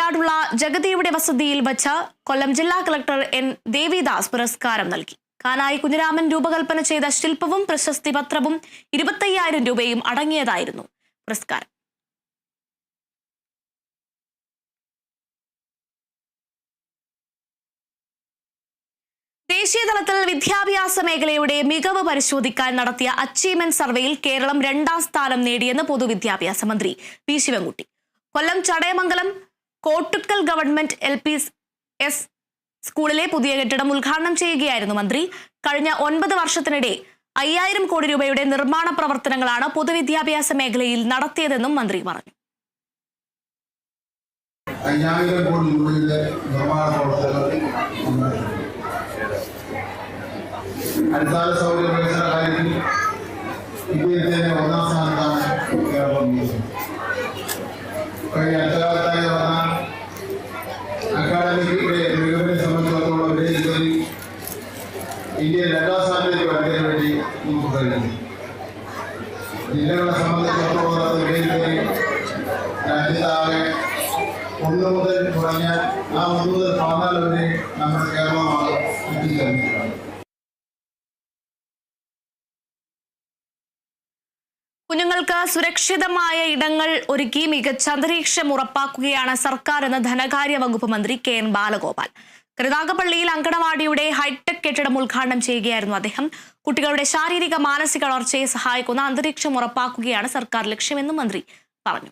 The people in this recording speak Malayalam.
വലയാടുള്ള ജഗതിയുടെ വസതിയിൽ വച്ച് കൊല്ലം ജില്ലാ കളക്ടർ എൻ ദേവിദാസ് പുരസ്കാരം നൽകി. കാനായി കുഞ്ഞിരാമൻ രൂപകൽപ്പന ചെയ്ത ശില്പവും പ്രശസ്തി പത്രവും 25,000 രൂപയും അടങ്ങിയതായിരുന്നു പുരസ്കാരം. ദേശീയതലത്തിൽ വിദ്യാഭ്യാസ മേഖലയുടെ മികവ് പരിശോധിക്കാൻ നടത്തിയ അച്ചീവ്മെന്റ് സർവേയിൽ കേരളം 2ാം സ്ഥാനം നേടിയെന്ന് പൊതുവിദ്യാഭ്യാസ മന്ത്രി പി ശിവൻകുട്ടി. കൊല്ലം ചടയമംഗലം കോട്ടുക്കൽ ഗവൺമെന്റ് LPS സ്കൂളിലെ പുതിയ കെട്ടിടം ഉദ്ഘാടനം ചെയ്യുകയായിരുന്നു മന്ത്രി. കഴിഞ്ഞ 9 വർഷത്തിനിടെ 5,000 കോടി രൂപയുടെ നിർമ്മാണ പ്രവർത്തനങ്ങളാണ് പൊതുവിദ്യാഭ്യാസ മേഖലയിൽ നടത്തിയതെന്നും മന്ത്രി പറഞ്ഞു. 5,000 കോടി രൂപയുടെ നിർമ്മാണ പ്രവർത്തനങ്ങൾ അടിസ്ഥാന സൗകര്യ വികസന കാര്യത്തിൽ ഇന്ത്യയിൽ തന്നെ 1ാം സ്ഥാനത്താണ് കേരളം. കഴിഞ്ഞ അടുത്തകാലത്തായി നടന്ന അക്കാദമിയുടെ മികവിനെ സംബന്ധിച്ചിടത്തോളം വിലയിരുത്തൽ ഇന്ത്യയിൽ 2ാം സ്ഥാനത്തേക്ക് വരുന്നതിന് വേണ്ടി നമുക്ക് കഴിയും. ജില്ലകളെ സംബന്ധിച്ചിടത്തോളം വിലയിരുത്തൽ രാജ്യത്താകെ 1 മുതൽ തുടങ്ങിയാൽ ആ 1 മുതൽ 14 വരെ നമ്മുടെ കേരളമാണ് എത്തിച്ചേർന്നിട്ടുള്ളത്. കുഞ്ഞുങ്ങൾക്ക് സുരക്ഷിതമായ ഇടങ്ങൾ ഒരുക്കി മികച്ച അന്തരീക്ഷം ഉറപ്പാക്കുകയാണ് സർക്കാർ എന്ന് ധനകാര്യ വകുപ്പ് മന്ത്രി KN ബാലഗോപാൽ. കരുനാഗപ്പള്ളിയിൽ അങ്കണവാടിയുടെ ഹൈടെക് കെട്ടിടം ഉദ്ഘാടനം ചെയ്യുകയായിരുന്നു അദ്ദേഹം. കുട്ടികളുടെ ശാരീരിക മാനസിക വളർച്ചയെ സഹായിക്കുന്ന അന്തരീക്ഷം ഉറപ്പാക്കുകയാണ് സർക്കാർ ലക്ഷ്യമെന്നും മന്ത്രി പറഞ്ഞു.